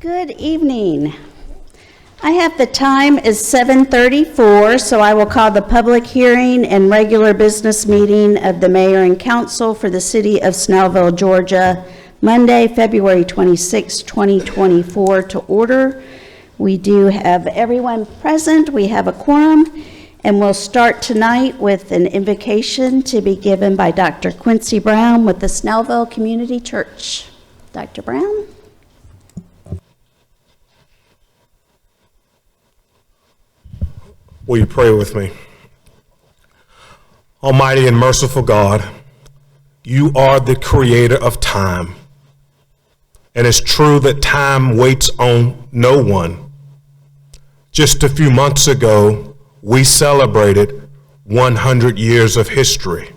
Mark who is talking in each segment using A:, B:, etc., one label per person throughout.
A: Good evening. I have the time is 7:34, so I will call the public hearing and regular business meeting of the mayor and council for the city of Snellville, Georgia, Monday, February 26, 2024 to order. We do have everyone present. We have a quorum, and we'll start tonight with an invocation to be given by Dr. Quincy Brown with the Snellville Community Church. Dr. Brown?
B: Will you pray with me? Almighty and merciful God, you are the creator of time. And it's true that time waits on no one. Just a few months ago, we celebrated 100 years of history.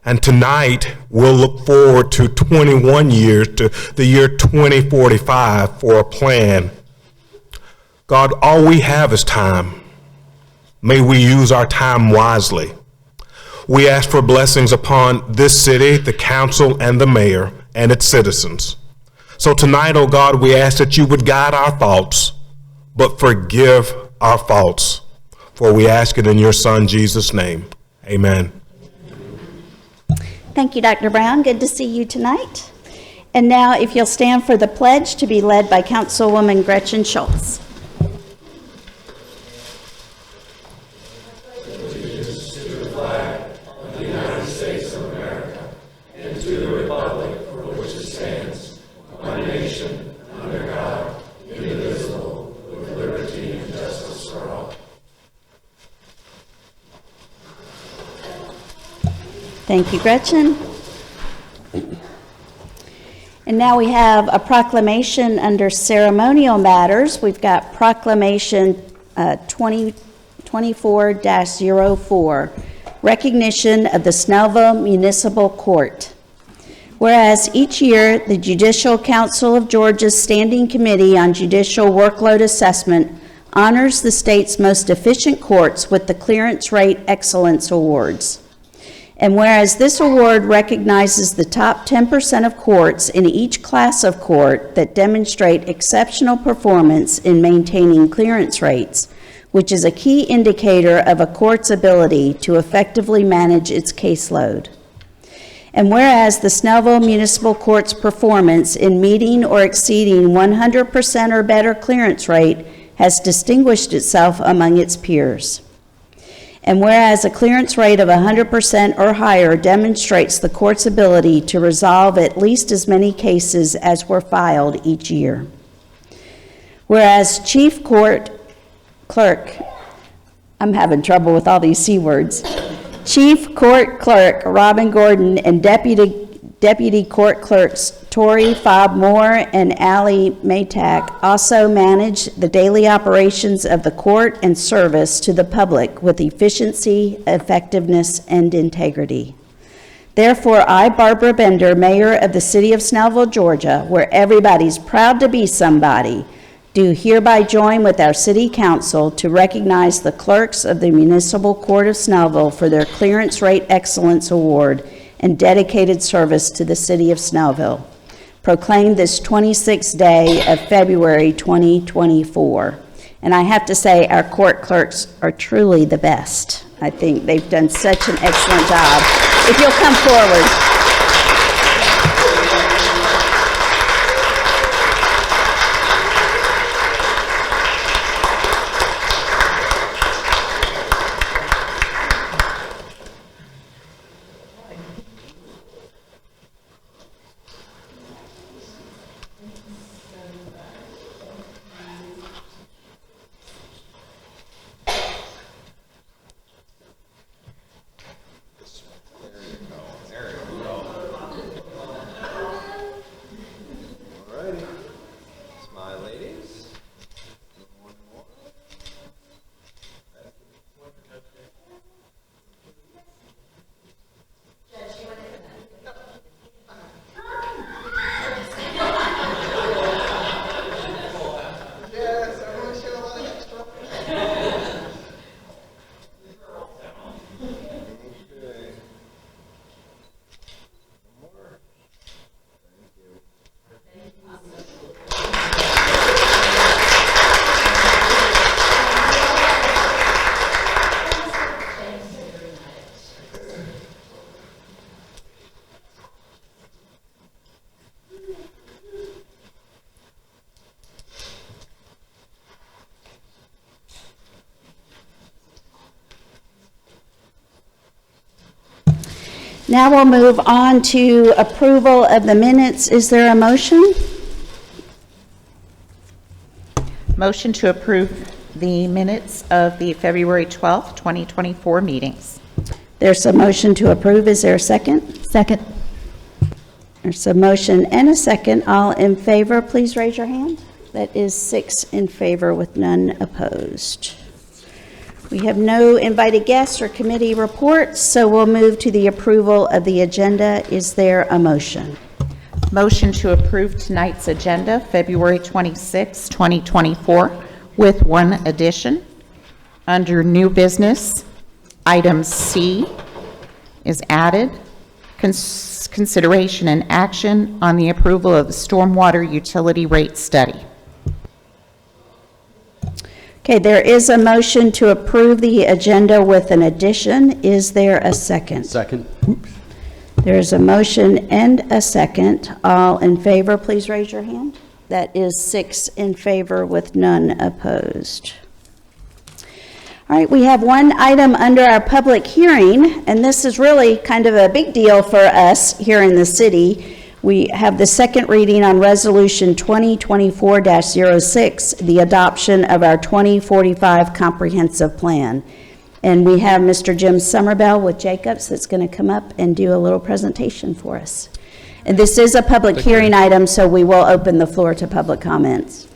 B: And tonight, we'll look forward to 21 years, to the year 2045 for a plan. God, all we have is time. May we use our time wisely. We ask for blessings upon this city, the council, and the mayor, and its citizens. So tonight, oh God, we ask that you would guide our thoughts, but forgive our faults. For we ask it in your Son, Jesus' name. Amen.
A: Thank you, Dr. Brown. Good to see you tonight. And now, if you'll stand for the pledge to be led by Councilwoman Gretchen Schultz. Thank you, Gretchen. And now we have a proclamation under ceremonial matters. We've got Proclamation 2024-04, Recognition of the Snellville Municipal Court. Whereas each year, the Judicial Council of Georgia's Standing Committee on Judicial Workload Assessment honors the state's most efficient courts with the Clearance Rate Excellence Awards. And whereas this award recognizes the top 10% of courts in each class of court that demonstrate exceptional performance in maintaining clearance rates, which is a key indicator of a court's ability to effectively manage its caseload. And whereas the Snellville Municipal Court's performance in meeting or exceeding 100% or better clearance rate has distinguished itself among its peers. And whereas a clearance rate of 100% or higher demonstrates the court's ability to resolve at least as many cases as were filed each year. Whereas Chief Court Clerk, I'm having trouble with all these C words, Chief Court Clerk Robin Gordon and Deputy Court Clerks Tori Fobb Moore and Allie Maytak also manage the daily operations of the court and service to the public with efficiency, effectiveness, and integrity. Therefore, I, Barbara Bender, Mayor of the City of Snellville, Georgia, where everybody's proud to be somebody, do hereby join with our City Council to recognize the clerks of the Municipal Court of Snellville for their Clearance Rate Excellence Award and dedicated service to the City of Snellville. Proclaim this 26th day of February 2024. And I have to say, our court clerks are truly the best. I think they've done such an excellent job. If you'll come forward. Now we'll move on to approval of the minutes. Is there a motion?
C: Motion to approve the minutes of the February 12th, 2024 meetings.
A: There's a motion to approve. Is there a second?
D: Second.
A: There's a motion and a second. All in favor, please raise your hand. That is 6 in favor with none opposed. We have no invited guests or committee reports, so we'll move to the approval of the agenda. Is there a motion?
C: Motion to approve tonight's agenda, February 26, 2024, with one addition. Under new business, item C is added. Consideration and action on the approval of the stormwater utility rate study.
A: Okay, there is a motion to approve the agenda with an addition. Is there a second?
E: Second.
A: There's a motion and a second. All in favor, please raise your hand. That is 6 in favor with none opposed. All right, we have one item under our public hearing, and this is really kind of a big deal for us here in the city. We have the second reading on Resolution 2024-06, the adoption of our 2045 Comprehensive Plan. And we have Mr. Jim Summerbell with Jacobs that's going to come up and do a little presentation for us. And this is a public hearing item, so we will open the floor to public comments.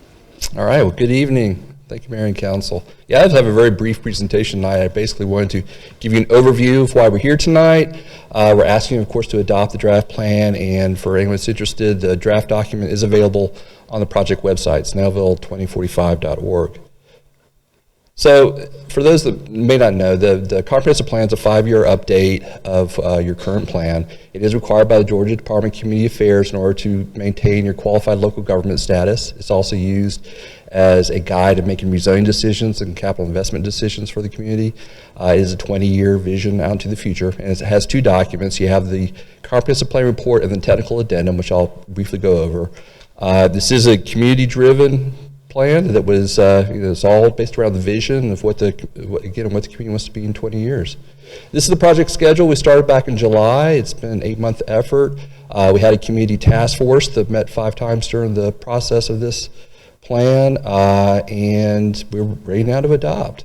F: All right, well, good evening. Thank you, Mayor and Council. Yeah, I just have a very brief presentation tonight. I basically wanted to give you an overview of why we're here tonight. We're asking, of course, to adopt the draft plan, and for anyone that's interested, the draft document is available on the project website, snellville2045.org. So, for those that may not know, the comprehensive plan is a 5-year update of your current plan. It is required by the Georgia Department of Community Affairs in order to maintain your qualified local government status. It's also used as a guide in making rezoning decisions and capital investment decisions for the community. It is a 20-year vision out into the future, and it has 2 documents. You have the comprehensive plan report and the technical addendum, which I'll briefly go over. This is a community-driven plan that was it's all based around the vision of what the community wants to be in 20 years. This is the project schedule. We started back in July. It's been an 8-month effort. We had a community task force that met 5 times during the process of this plan, and we're ready now to adopt.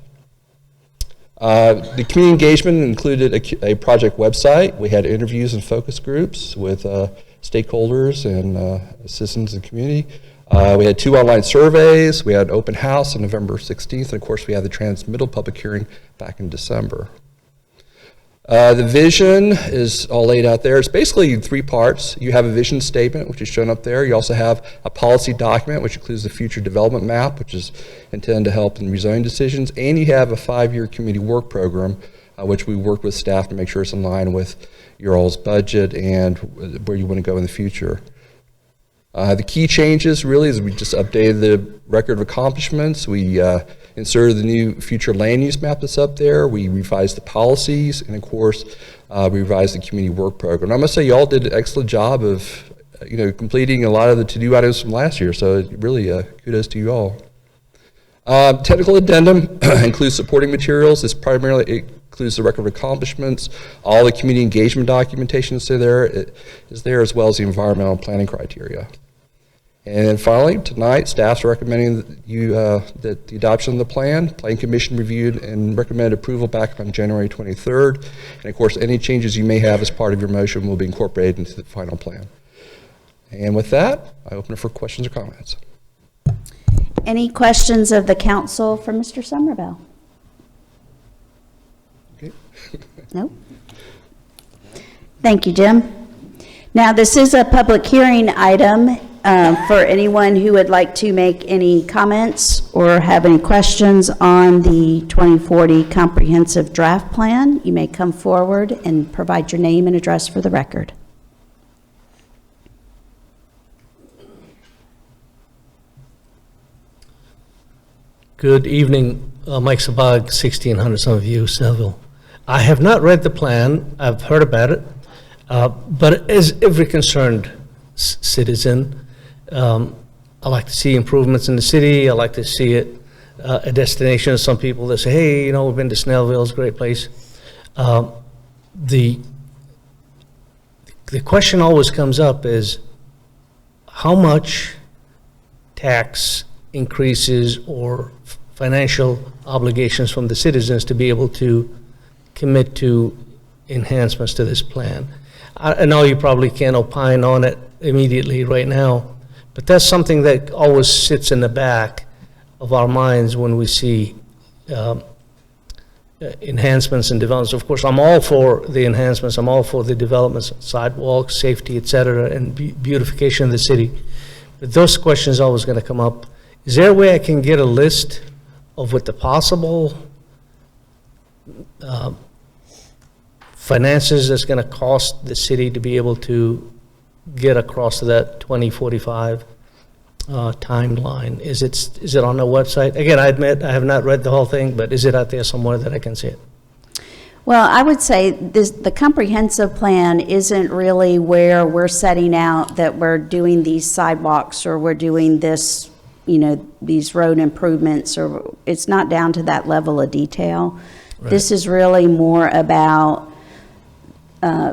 F: The community engagement included a project website. We had interviews and focus groups with stakeholders and citizens and community. We had 2 online surveys. We had an open house on November 16th, and of course we had the transmittal public hearing back in December. The vision is all laid out there. It's basically in 3 parts. You have a vision statement, which is shown up there. You also have a policy document, which includes the future development map, which is intended to help in rezoning decisions. And you have a 5-year community work program, which we work with staff to make sure it's in line with your all's budget and where you want to go in the future. The key changes really is we just updated the record of accomplishments. We inserted the new future land use map that's up there. We revised the policies, and of course, we revised the community work program. And I must say, you all did an excellent job of, completing a lot of the to-do items from last year. So really, kudos to you all. Technical addendum includes supporting materials. This primarily includes the record of accomplishments. All the community engagement documentation is there, as well as the environmental planning criteria. And then finally, tonight, staff's recommending that the adoption of the plan. Planning Commission reviewed and recommended approval back on January 23rd. And of course, any changes you may have as part of your motion will be incorporated into the final plan. And with that, I open it for questions or comments.
A: Any questions of the council for Mr. Summerbell?
F: Okay.
A: No? Thank you, Jim. Now, this is a public hearing item. For anyone who would like to make any comments or have any questions on the 2040 Comprehensive Draft Plan, you may come forward and provide your name and address for the record.
G: Good evening, Mike Sabag, 1600 Snellville, Snellville. I have not read the plan. I've heard about it, but as every concerned citizen, I like to see improvements in the city. I like to see it a destination. Some people that say, hey, we've been to Snellville, it's a great place. the question always comes up is how much tax increases or financial obligations from the citizens to be able to commit to enhancements to this plan. I know you probably can't opine on it immediately right now, but that's something that always sits in the back of our minds when we see enhancements and developments. Of course, I'm all for the enhancements, I'm all for the developments, sidewalks, safety, et cetera, and beautification of the city. But those questions are always going to come up. Is there a way I can get a list of what the possible finances that's going to cost the city to be able to get across to that 2045 timeline? Is it on the website? Again, I admit I have not read the whole thing, but is it out there somewhere that I can see it?
A: Well, I would say the comprehensive plan isn't really where we're setting out that we're doing these sidewalks or we're doing this, these road improvements, or it's not down to that level of detail. Right. This is really more about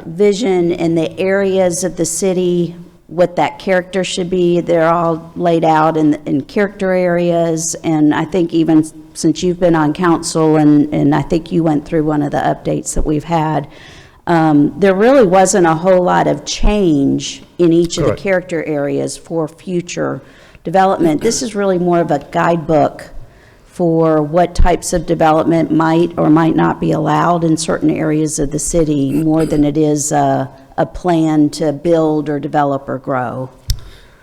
A: vision in the areas of the city, what that character should be. They're all laid out in character areas, and I think even since you've been on council, and I think you went through one of the updates that we've had, there really wasn't a whole lot of change in each of the character areas for future development. This is really more of a guidebook for what types of development might or might not be allowed in certain areas of the city, more than it is a plan to build or develop or grow.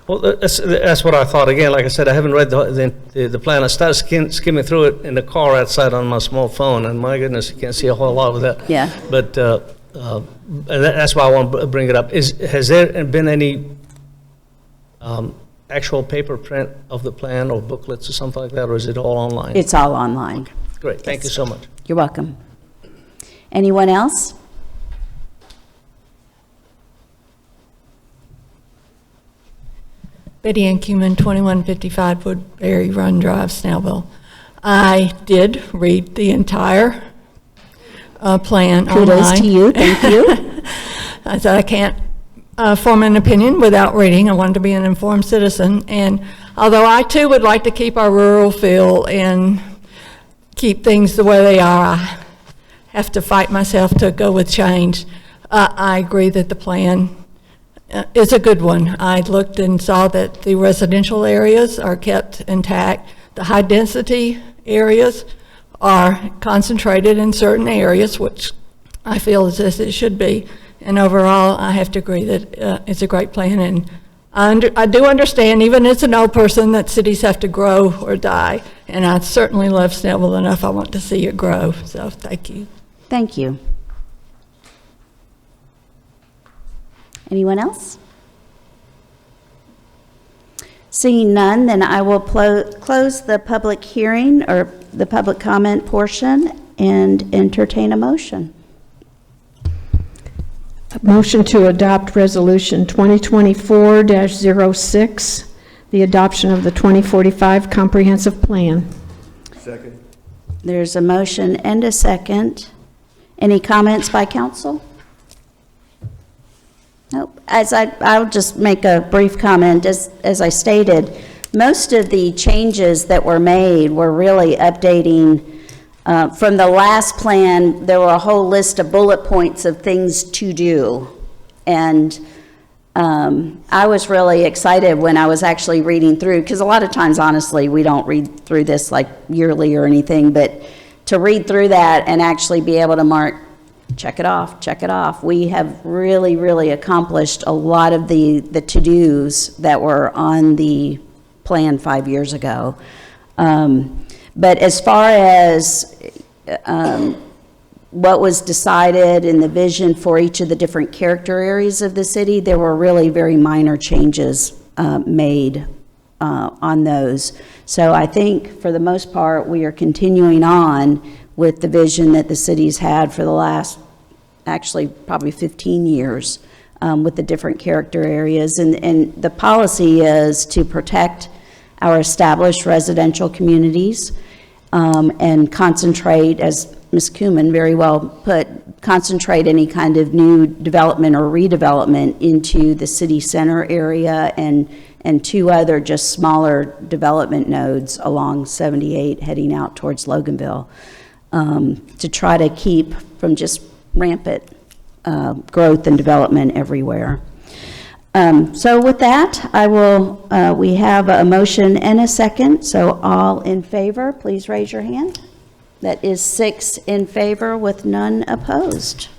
G: Well, that's what I thought. Again, like I said, I haven't read the plan. I started skimming through it in the car outside on my small phone, and my goodness, you can't see a whole lot with that.
A: Yeah.
G: But that's why I want to bring it up. Has there been any actual paper print of the plan or booklets or something like that, or is it all online?
A: It's all online.
G: Great. Thank you so much.
A: You're welcome. Anyone else?
D: Betty Ann Cuman, 2155 Woodbury Run Drive, Snellville. I did read the entire plan online.
A: Kudos to you. Thank you.
D: I said I can't form an opinion without reading. I wanted to be an informed citizen. And although I, too, would like to keep our rural feel and keep things the way they are, I have to fight myself to go with change. I agree that the plan is a good one. I looked and saw that the residential areas are kept intact. The high-density areas are concentrated in certain areas, which I feel is as it should be. And overall, I have to agree that it's a great plan. And I do understand, even as an old person, that cities have to grow or die. And I certainly love Snellville enough. I want to see it grow. So thank you.
A: Thank you. Anyone else? Seeing none, then I will close the public hearing or the public comment portion and entertain a motion.
E: Motion to adopt Resolution 2024-06, the adoption of the 2045 Comprehensive Plan.
H: Second.
A: There's a motion and a second. Any comments by council? Nope. I'll just make a brief comment. As I stated, most of the changes that were made were really updating. From the last plan, there were a whole list of bullet points of things to do. And I was really excited when I was actually reading through, because a lot of times, honestly, we don't read through this like yearly or anything, but to read through that and actually be able to mark, check it off, check it off. We have really, really accomplished a lot of the to-dos that were on the plan 5 years ago. But as far as what was decided and the vision for each of the different character areas of the city, there were really very minor changes made on those. So I think for the most part, we are continuing on with the vision that the city's had for the last, actually probably 15 years with the different character areas. And the policy is to protect our established residential communities and concentrate, as Ms. Kuhlman very well put, concentrate any kind of new development or redevelopment into the city center area and 2 other just smaller development nodes along 78 heading out towards Loganville, to try to keep from just rampant growth and development everywhere. So with that, we have a motion and a second, so all in favor, please raise your hand. That is 6 in favor with none opposed.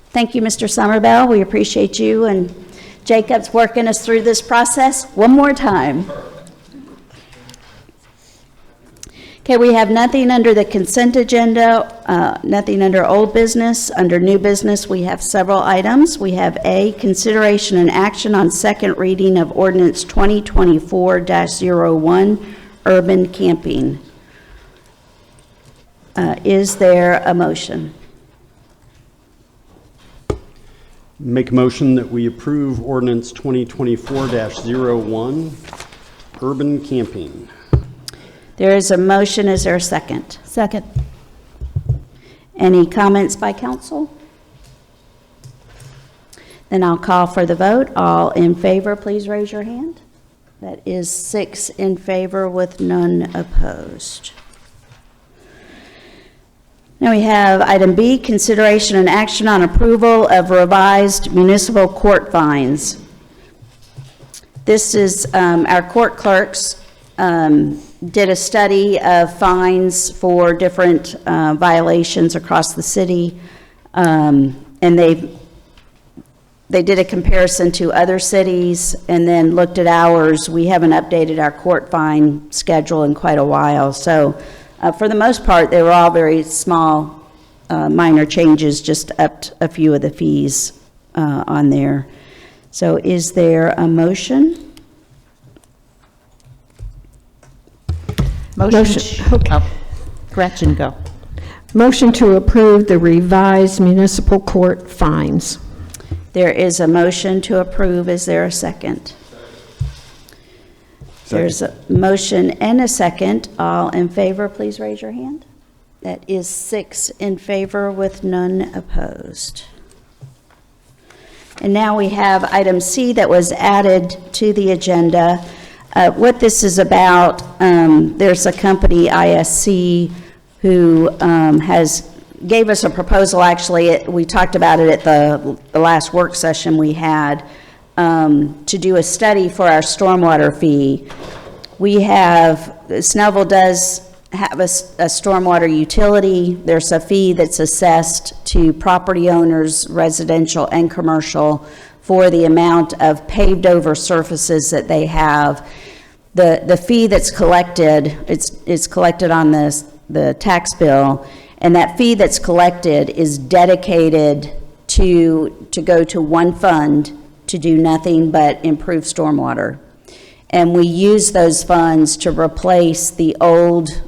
A: Thank you, Mr. Summerbell. We appreciate you and Jacob's working us through this process one more time. Okay, we have nothing under the consent agenda, nothing under old business. Under new business, we have several items. We have A, consideration and action on second reading of ordinance 2024-01, urban camping. Is there a motion?
H: Make a motion that we approve ordinance 2024-01, urban camping.
A: There is a motion. Is there a second?
E: Second.
A: Any comments by council? Then I'll call for the vote. All in favor, please raise your hand. That is 6 in favor with none opposed. Now we have item B, consideration and action on approval of revised municipal court fines. This is our court clerks did a study of fines for different violations across the city, and they did a comparison to other cities and then looked at ours. We haven't updated our court fine schedule in quite a while, so for the most part, they were all very small, minor changes, just upped a few of the fees on there. So is there a motion?
C: Motion.
E: Okay.
C: Oh, Gretchen, go.
E: Motion to approve the revised municipal court fines.
A: There is a motion to approve. Is there a second? There's a motion and a second. All in favor, please raise your hand. That is 6 in favor with none opposed. And now we have item C that was added to the agenda. What this is about, there's a company, ISC, who gave us a proposal. Actually, we talked about it at the last work session we had, to do a study for our stormwater fee. Snellville does have a stormwater utility. There's a fee that's assessed to property owners, residential and commercial, for the amount of paved over surfaces that they have. The fee that's collected, it's collected on the tax bill, and that fee that's collected is dedicated to go to one fund to do nothing but improve stormwater. And we use those funds to replace the old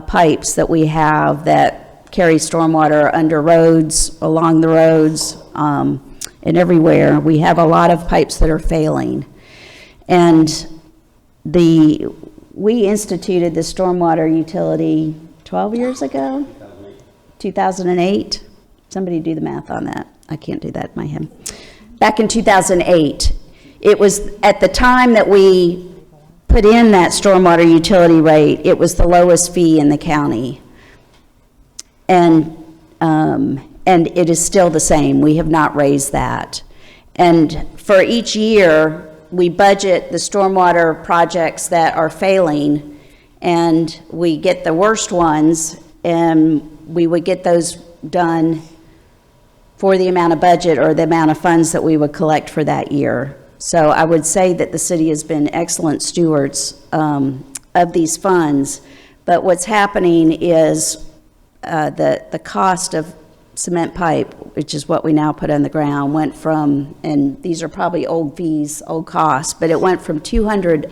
A: pipes that we have that carry stormwater under roads, along the roads, and everywhere. We have a lot of pipes that are failing. And we instituted the stormwater utility 12 years ago? 2008? Somebody do the math on that. I can't do that in my head. Back in 2008. It was at the time that we put in that stormwater utility rate, it was the lowest fee in the county. And it is still the same. We have not raised that. And for each year, we budget the stormwater projects that are failing, and we get the worst ones, and we would get those done for the amount of budget or the amount of funds that we would collect for that year. So I would say that the city has been excellent stewards of these funds, but what's happening is the cost of cement pipe, which is what we now put on the ground, went from, and these are probably old fees, old costs, but it went from $200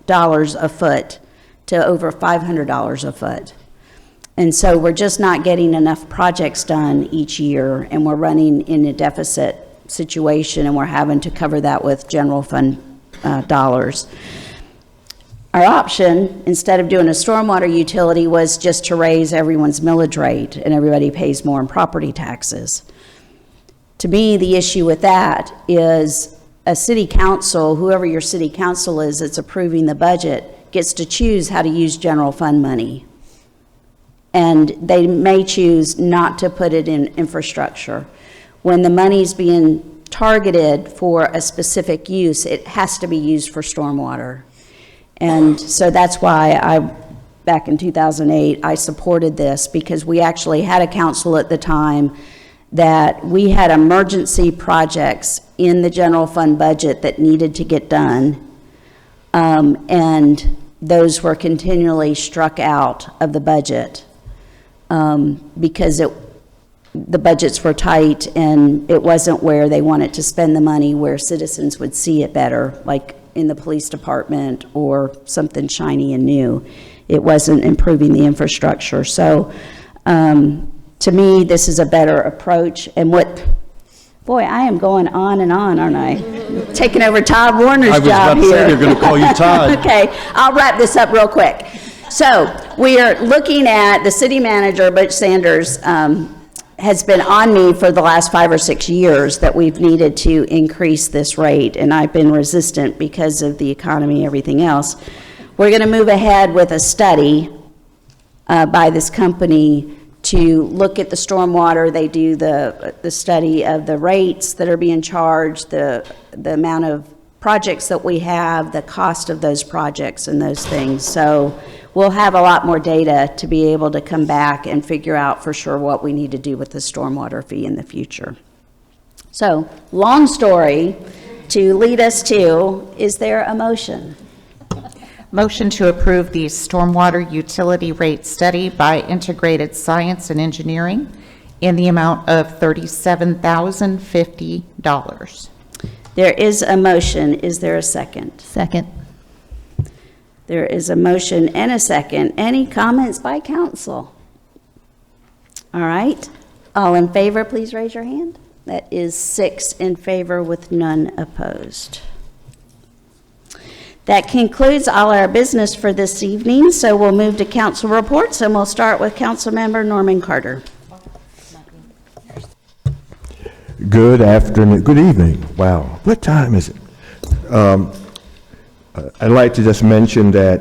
A: a foot to over $500 a foot. And so we're just not getting enough projects done each year, and we're running in a deficit situation, and we're having to cover that with general fund dollars. our option, instead of doing a stormwater utility, was just to raise everyone's millage rate, and everybody pays more in property taxes. To me, the issue with that is a city council, whoever your city council is that's approving the budget, gets to choose how to use general fund money. And they may choose not to put it in infrastructure. When the money's being targeted for a specific use, it has to be used for stormwater. And so that's why back in 2008, I supported this, because we actually had a council at the time that we had emergency projects in the general fund budget that needed to get done. And those were continually struck out of the budget because the budgets were tight and it wasn't where they wanted to spend the money, where citizens would see it better, like in the police department or something shiny and new. It wasn't improving the infrastructure. So to me, this is a better approach. And boy, I am going on and on, aren't I? Taking over Todd Warner's job here.
H: I was about to say, they're going to call you Todd.
A: Okay, I'll wrap this up real quick. So we are looking at, the city manager, Butch Sanders, has been on me for the last 5 or 6 years that we've needed to increase this rate, and I've been resistant because of the economy and everything else. We're going to move ahead with a study by this company to look at the stormwater. They do the study of the rates that are being charged, the amount of projects that we have, the cost of those projects and those things. So we'll have a lot more data to be able to come back and figure out for sure what we need to do with the stormwater fee in the future. So, long story to lead us to, is there a motion?
C: Motion to approve the stormwater utility rate study by Integrated Science and Engineering in the amount of $37,050.
A: There is a motion. Is there a second?
I: Second.
A: There is a motion and a second. Any comments by council? All right. All in favor, please raise your hand. That is 6 in favor with none opposed. That concludes all our business for this evening, so we'll move to council reports, and we'll start with Councilmember Norman Carter.
J: Good afternoon, good evening. Wow, what time is it? I'd like to just mention that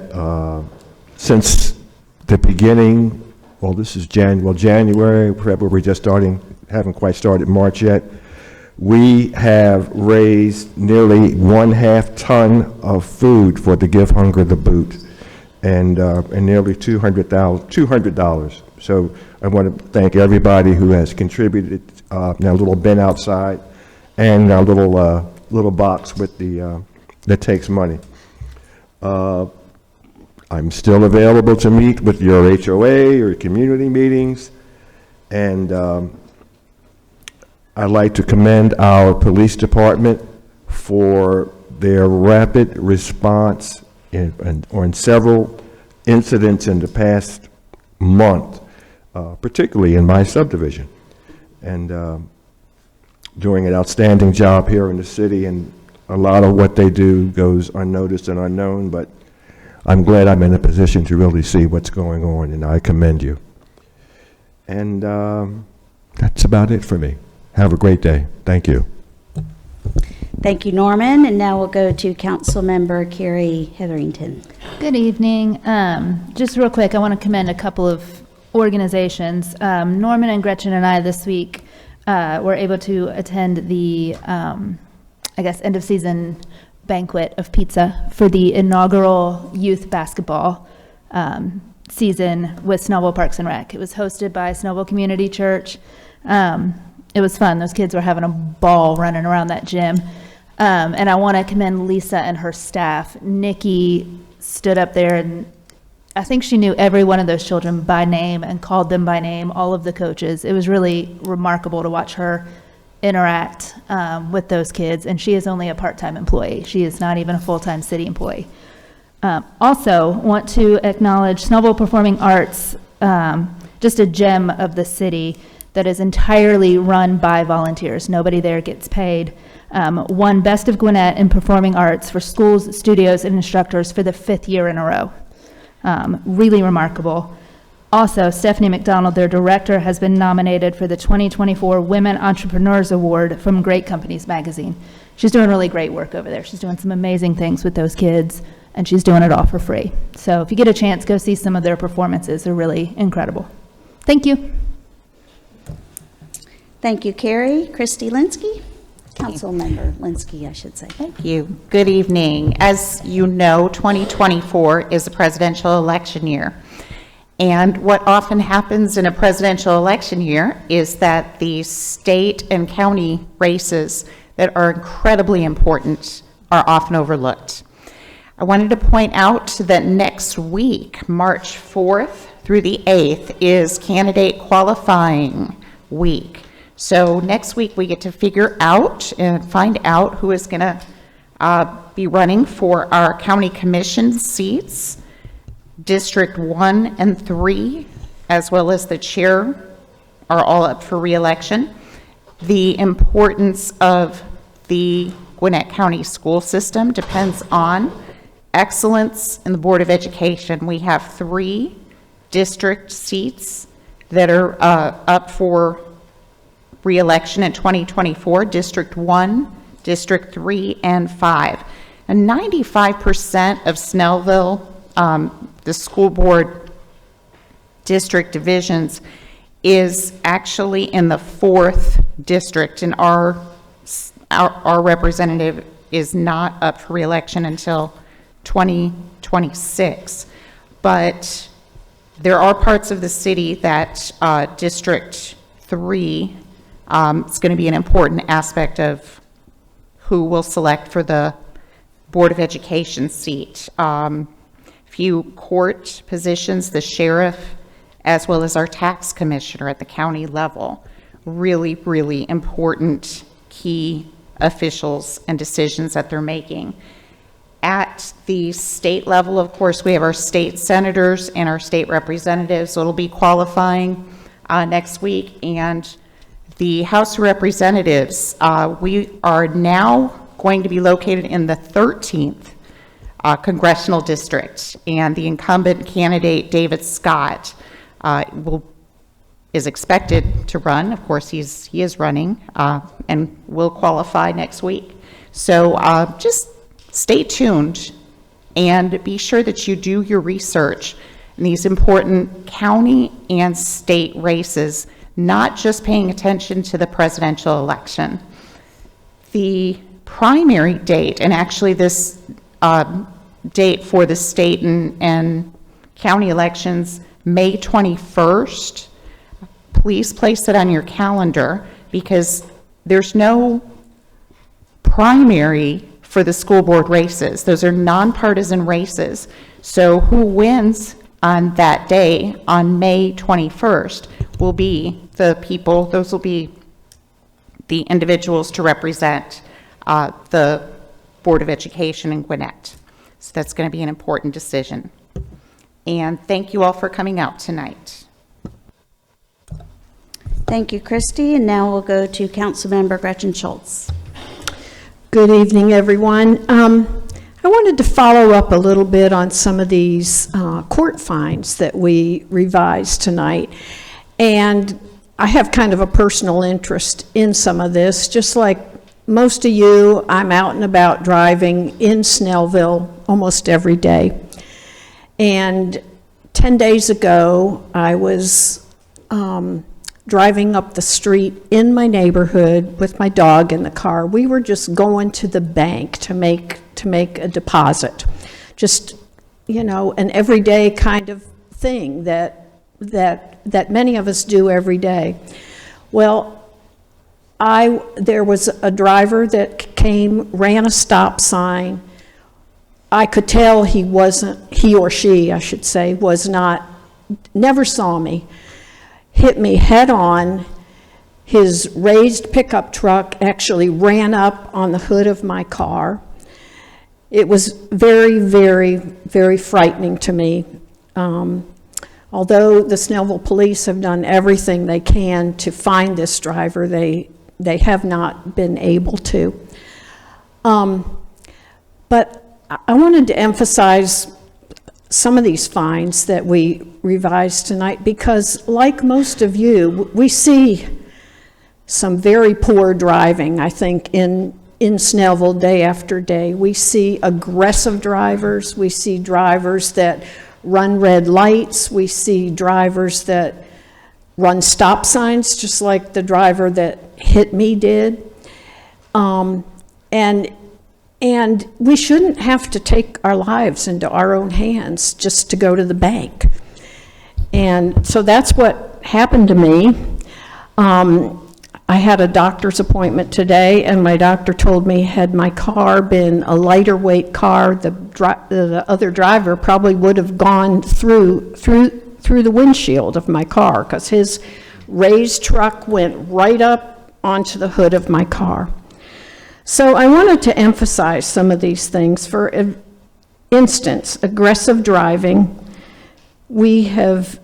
J: since the beginning, well, this is January, February, just starting, haven't quite started March yet, we have raised nearly 1/2 ton of food for the Give Hunger the Boot, and nearly $200. So I want to thank everybody who has contributed. Now a little bin outside, and a little box with that takes money. I'm still available to meet with your HOA or community meetings, and I'd like to commend our police department for their rapid response on several incidents in the past month, particularly in my subdivision, and doing an outstanding job here in the city. And a lot of what they do goes unnoticed and unknown, but I'm glad I'm in a position to really see what's going on, and I commend you. And that's about it for me. Have a great day. Thank you.
A: Thank you, Norman. And now we'll go to Councilmember Carrie Hetherington.
I: Good evening. Just real quick, I want to commend a couple of organizations. Norman and Gretchen and I this week were able to attend the, end of season banquet of pizza for the inaugural youth basketball season with Snellville Parks and Rec. It was hosted by Snellville Community Church. It was fun. Those kids were having a ball running around that gym. And I want to commend Lisa and her staff. Nikki stood up there, and I think she knew every one of those children by name and called them by name, all of the coaches. It was really remarkable to watch her interact with those kids, and she is only a part-time employee. She is not even a full-time city employee. Also, want to acknowledge Snellville Performing Arts, just a gem of the city that is entirely run by volunteers. Nobody there gets paid. won Best of Gwinnett in Performing Arts for schools, studios, and instructors for the 5th year in a row. Really remarkable. Also, Stephanie McDonald, their director, has been nominated for the 2024 Women Entrepreneurs Award from Great Companies Magazine. She's doing really great work over there. She's doing some amazing things with those kids, and she's doing it all for free. So if you get a chance, go see some of their performances. They're really incredible. Thank you.
A: Thank you, Carrie. Christy Linsky? Councilmember Linsky, I should say.
C: Thank you. Good evening. As you know, 2024 is a presidential election year. And what often happens in a presidential election year is that the state and county races that are incredibly important are often overlooked. I wanted to point out that next week, March 4th through the 8th, is candidate qualifying week. So next week we get to figure out and find out who is going to be running for our county commission seats, District 1 and 3, as well as the chair, are all up for re-election. The importance of the Gwinnett County school system depends on excellence in the Board of Education. We have 3 district seats that are up for re-election in 2024, District 1, District 3, and 5. And 95% of Snellville, the school board district divisions, is actually in the 4th district, and our representative is not up for re-election until 2026. But there are parts of the city that District 3 is going to be an important aspect of who will select for the Board of Education seat. Few court positions, the sheriff, as well as our tax commissioner at the county level. Really, really important key officials and decisions that they're making. At the state level, of course, we have our state senators and our state representatives, so it'll be qualifying next week. And the House of Representatives, we are now going to be located in the 13th congressional district, and the incumbent candidate, David Scott, is expected to run. Of course, he is running and will qualify next week. So just stay tuned and be sure that you do your research in these important county and state races, not just paying attention to the presidential election. The primary date, and actually this date for the state and county elections, May 21st. Please place it on your calendar, because there's no primary for the school board races. Those are nonpartisan races. So who wins on that day, on May 21st, will be the people, those will be the individuals to represent the Board of Education in Gwinnett. So that's going to be an important decision. And thank you all for coming out tonight.
A: Thank you, Christy. And now we'll go to Councilmember Gretchen Schultz.
E: Good evening, everyone. I wanted to follow up a little bit on some of these court fines that we revised tonight. And I have kind of a personal interest in some of this. Just like most of you, I'm out and about driving in Snellville almost every day. And 10 days ago, I was driving up the street in my neighborhood with my dog in the car. We were just going to the bank to make a deposit. Just, you know, an everyday kind of thing that many of us do every day. Well, there was a driver that came, ran a stop sign. I could tell he or she, I should say, never saw me. Hit me head on. His raised pickup truck actually ran up on the hood of my car. It was very, very, very frightening to me. Although the Snellville police have done everything they can to find this driver, they have not been able to. But I wanted to emphasize some of these fines that we revised tonight, because like most of you, we see some very poor driving, I think, in Snellville day after day. We see aggressive drivers. We see drivers that run red lights. We see drivers that run stop signs, just like the driver that hit me did. And we shouldn't have to take our lives into our own hands just to go to the bank. And so that's what happened to me. I had a doctor's appointment today, and my doctor told me, had my car been a lighter weight car, the other driver probably would have gone through the windshield of my car, because his raised truck went right up onto the hood of my car. So I wanted to emphasize some of these things. For instance, aggressive driving, the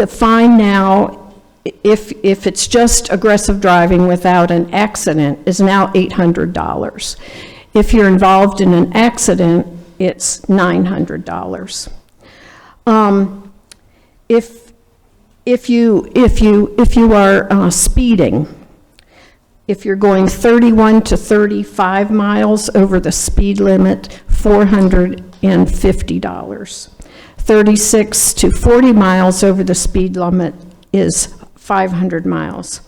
E: fine now, if it's just aggressive driving without an accident, is now $800. If you're involved in an accident, it's $900. If you are speeding, if you're going 31 to 35 miles over the speed limit, $450. 36 to 40 miles over the speed limit is 500 miles.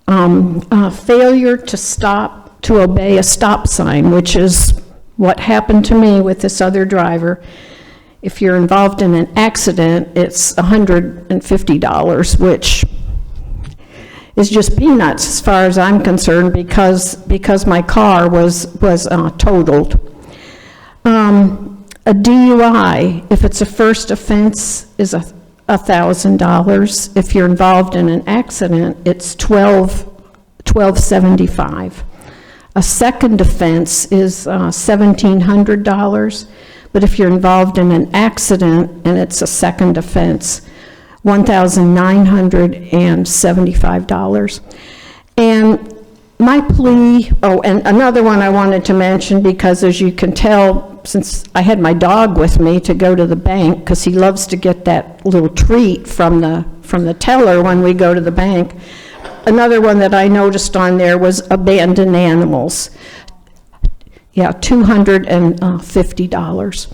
E: Failure to obey a stop sign, which is what happened to me with this other driver. If you're involved in an accident, it's $150, which is just peanuts as far as I'm concerned, because my car was totaled. A DUI, if it's a first offense, is $1,000. If you're involved in an accident, it's $1,275. A second offense is $1,700, but if you're involved in an accident and it's a second offense, $1,975. And my plea, and another one I wanted to mention, because as you can tell, since I had my dog with me to go to the bank, because he loves to get that little treat from the teller when we go to the bank, another one that I noticed on there was abandoned animals. Yeah, $250.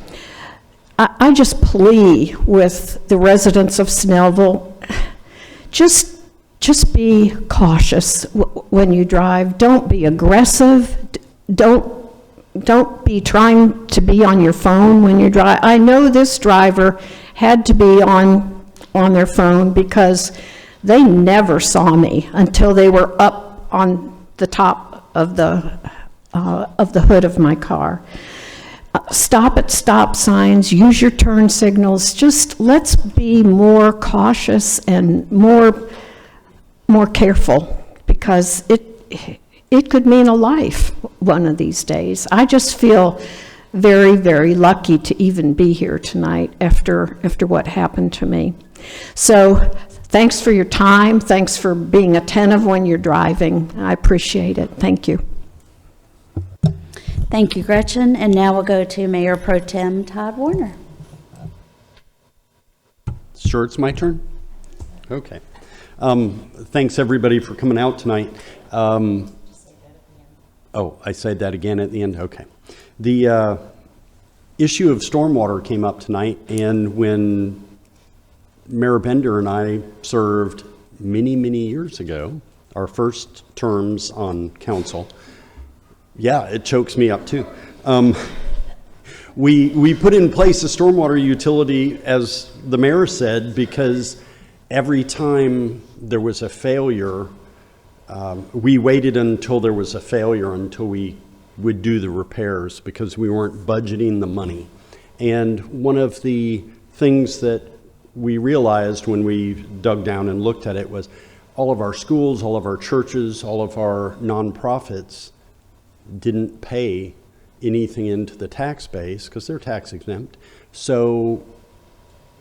E: I just plea with the residents of Snellville, just be cautious when you drive. Don't be aggressive. Don't be trying to be on your phone when you drive. I know this driver had to be on their phone because they never saw me until they were up on the top of the hood of my car. Stop at stop signs, use your turn signals. Just let's be more cautious and more careful, because it could mean a life one of these days. I just feel very, very lucky to even be here tonight after what happened to me. So thanks for your time. Thanks for being attentive when you're driving. I appreciate it. Thank you.
A: Thank you, Gretchen. And now we'll go to Mayor Pro Tem Todd Warner.
H: Sure, it's my turn? Okay. Thanks, everybody, for coming out tonight. Oh, I said that again at the end? Okay. The issue of stormwater came up tonight, and when Mayor Bender and I served many, many years ago, our first terms on council, yeah, it chokes me up too. We put in place a stormwater utility, as the mayor said, because every time there was a failure, we waited until there was a failure until we would do the repairs, because we weren't budgeting the money. And one of the things that we realized when we dug down and looked at it was all of our schools, all of our churches, all of our nonprofits didn't pay anything into the tax base because they're tax exempt. So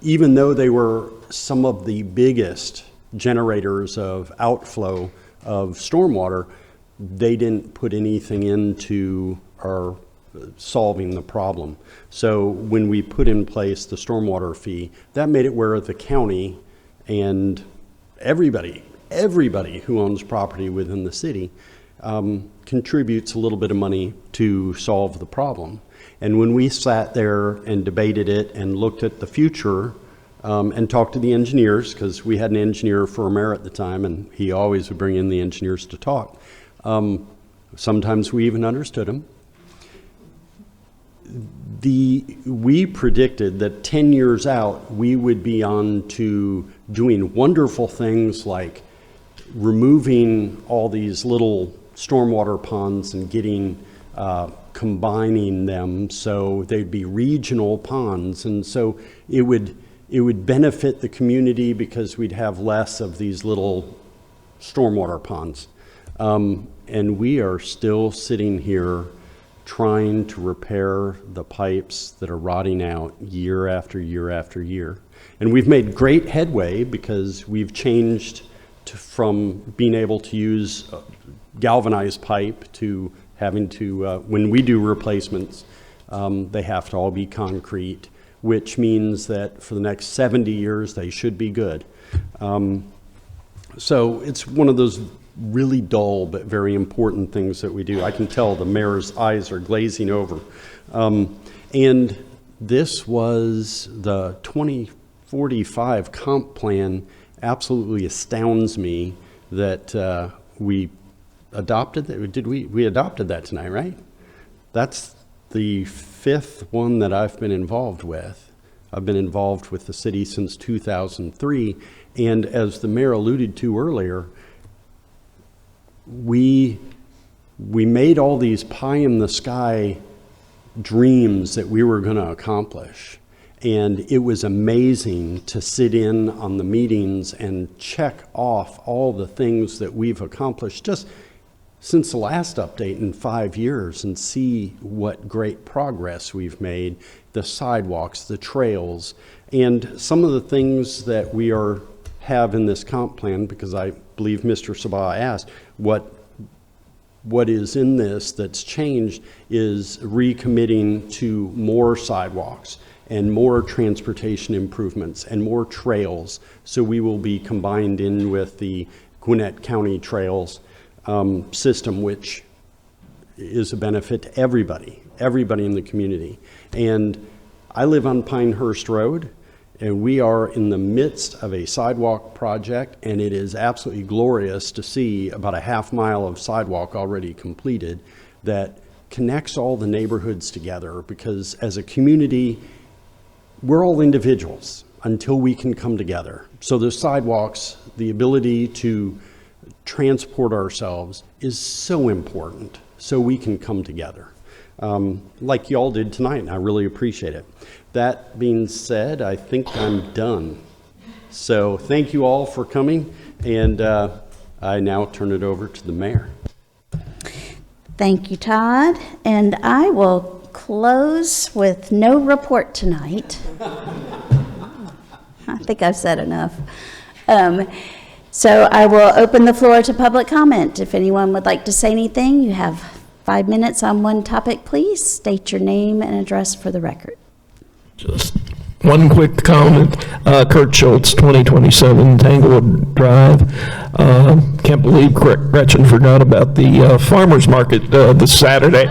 H: even though they were some of the biggest generators of outflow of stormwater, they didn't put anything into our solving the problem. So when we put in place the stormwater fee, that made it where the county and everybody who owns property within the city contributes a little bit of money to solve the problem. And when we sat there and debated it and looked at the future and talked to the engineers, because we had an engineer for mayor at the time, and he always would bring in the engineers to talk. Sometimes we even understood him. We predicted that 10 years out, we would be on to doing wonderful things like removing all these little stormwater ponds and getting combining them so they'd be regional ponds, and so it would benefit the community because we'd have less of these little stormwater ponds. And we are still sitting here trying to repair the pipes that are rotting out year after year after year. And we've made great headway because we've changed from being able to use galvanized pipe to having to, when we do replacements, they have to all be concrete, which means that for the next 70 years, they should be good. So it's one of those really dull but very important things that we do. I can tell the mayor's eyes are glazing over. And this was the 2045 comp plan. Absolutely astounds me that we adopted that. We adopted that tonight, right? That's the 5th one that I've been involved with. I've been involved with the city since 2003, and as the mayor alluded to earlier, we made all these pie in the sky dreams that we were going to accomplish. And it was amazing to sit in on the meetings and check off all the things that we've accomplished just since the last update in 5 years and see what great progress we've made, the sidewalks, the trails, and some of the things that we have in this comp plan, because I believe Mr. Sabah asked, what is in this that's changed is recommitting to more sidewalks and more transportation improvements and more trails. So we will be combined in with the Gwinnett County Trails system, which is a benefit to everybody in the community. And I live on Pinehurst Road, and we are in the midst of a sidewalk project, and it is absolutely glorious to see about a half mile of sidewalk already completed that connects all the neighborhoods together, because as a community, we're all individuals until we can come together. So the sidewalks, the ability to transport ourselves is so important so we can come together. Like y'all did tonight, and I really appreciate it. That being said, I think I'm done. So thank you all for coming, and I now turn it over to the mayor.
A: Thank you, Todd. And I will close with no report tonight. I think I've said enough. So I will open the floor to public comment. If anyone would like to say anything, you have 5 minutes on one topic, please. State your name and address for the record.
K: Just one quick comment. Kurt Schultz, 2027 Tanglewood Drive. Can't believe Gretchen forgot about the farmer's market this Saturday.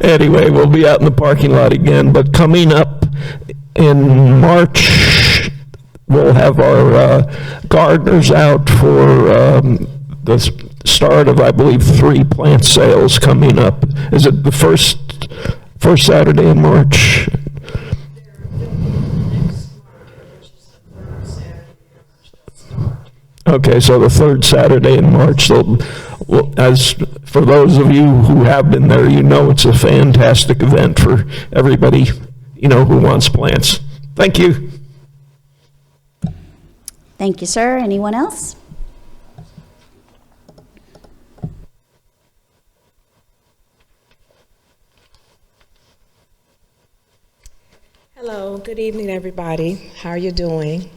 K: Anyway, we'll be out in the parking lot again. But coming up in March, we'll have our gardeners out for the start of, I believe, 3 plant sales coming up. Is it the first Saturday in March? Okay, so the 3rd Saturday in March. So, as for those of you who have been there, you know it's a fantastic event for everybody, who wants plants. Thank you.
A: Thank you, sir. Anyone else?
L: Hello, good evening, everybody. How are you doing?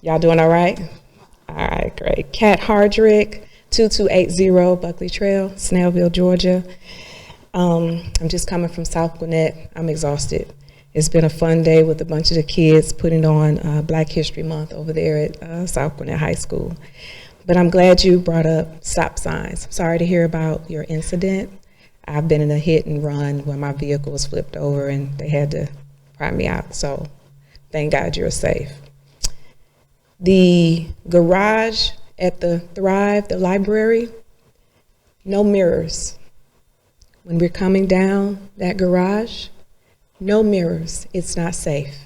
L: Y'all doing all right? All right, great. Kat Hardrick, 2280 Buckley Trail, Snellville, Georgia. I'm just coming from South Gwinnett. I'm exhausted. It's been a fun day with a bunch of the kids putting on Black History Month over there at South Gwinnett High School. But I'm glad you brought up stop signs. Sorry to hear about your incident. I've been in a hit and run where my vehicle was flipped over and they had to pry me out. So thank God you're safe. The garage at the Thrive, the library, no mirrors. When we're coming down that garage, no mirrors. It's not safe.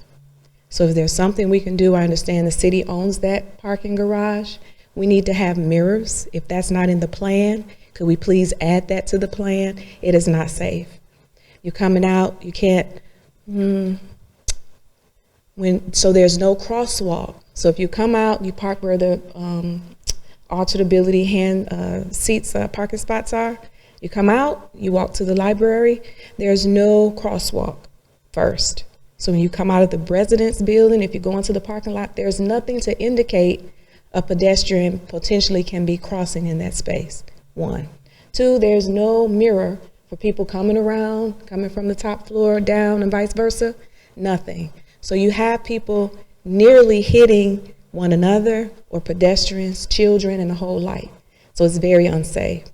L: So if there's something we can do, I understand the city owns that parking garage. We need to have mirrors. If that's not in the plan, could we please add that to the plan? It is not safe. You're coming out, you can't, so there's no crosswalk. So if you come out, you park where the altered ability hand seats, parking spots are. You come out, you walk to the library, there's no crosswalk first. So when you come out of the residence building, if you go into the parking lot, there's nothing to indicate a pedestrian potentially can be crossing in that space, 1. 2, there's no mirror for people coming around, coming from the top floor down and vice versa, nothing. So you have people nearly hitting one another or pedestrians, children, and the whole light. So it's very unsafe.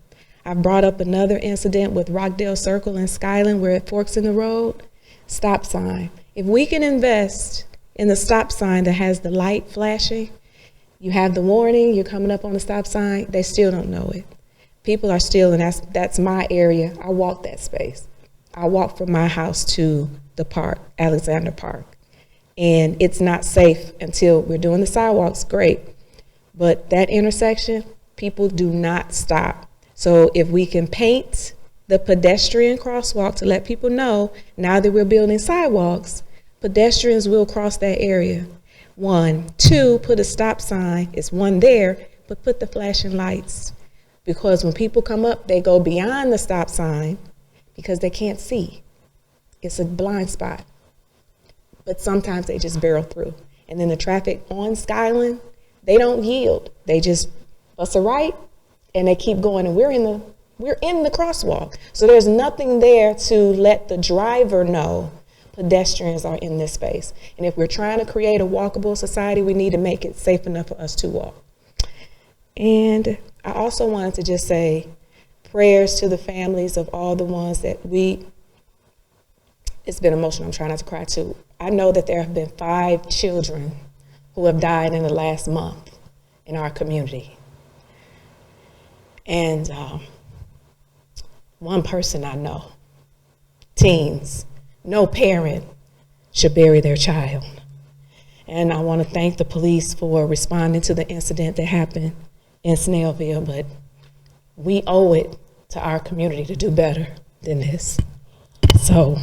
L: I've brought up another incident with Rockdale Circle and Skyland where it forks in the road, stop sign. If we can invest in the stop sign that has the light flashing, you have the warning, you're coming up on the stop sign, they still don't know it. People are still, and that's my area, I walk that space. I walk from my house to the park, Alexander Park. And it's not safe until we're doing the sidewalks, great. But that intersection, people do not stop. So if we can paint the pedestrian crosswalk to let people know, now that we're building sidewalks, pedestrians will cross that area. 1. 2, put a stop sign, it's 1 there, but put the flashing lights. Because when people come up, they go beyond the stop sign because they can't see. It's a blind spot. But sometimes they just barrel through. And then the traffic on Skyland, they don't yield. They just bust a right and they keep going, and we're in the crosswalk. So there's nothing there to let the driver know pedestrians are in this space. And if we're trying to create a walkable society, we need to make it safe enough for us to walk. And I also wanted to just say prayers to the families of all the ones that it's been emotional, I'm trying not to cry too. I know that there have been 5 children who have died in the last month in our community. And 1 person I know, teens, no parent should bury their child. And I want to thank the police for responding to the incident that happened in Snellville, but we owe it to our community to do better than this. So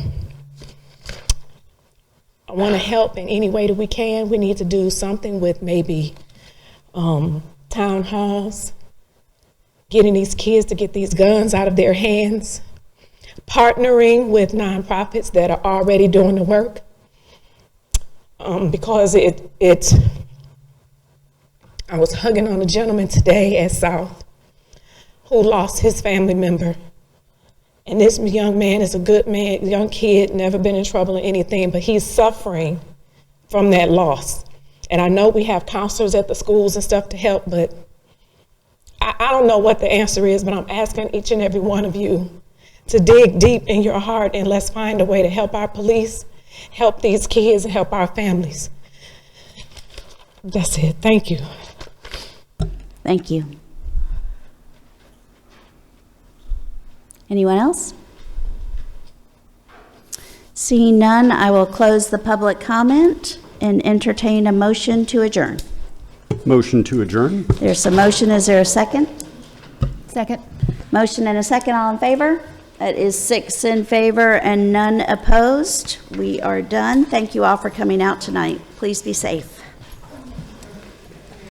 L: I want to help in any way that we can. We need to do something with maybe town halls, getting these kids to get these guns out of their hands, partnering with nonprofits that are already doing the work, because I was hugging on a gentleman today at South who lost his family member. And this young man is a good man, young kid, never been in trouble or anything, but he's suffering from that loss. And I know we have counselors at the schools and stuff to help, but I don't know what the answer is, but I'm asking each and every one of you to dig deep in your heart and let's find a way to help our police, help these kids, and help our families. That's it. Thank you.
A: Thank you. Anyone else? Seeing none, I will close the public comment and entertain a motion to adjourn.
H: Motion to adjourn?
A: There's a motion. Is there a second?
I: Second.
A: Motion and a second. All in favor? That is 6 in favor and none opposed. We are done. Thank you all for coming out tonight. Please be safe.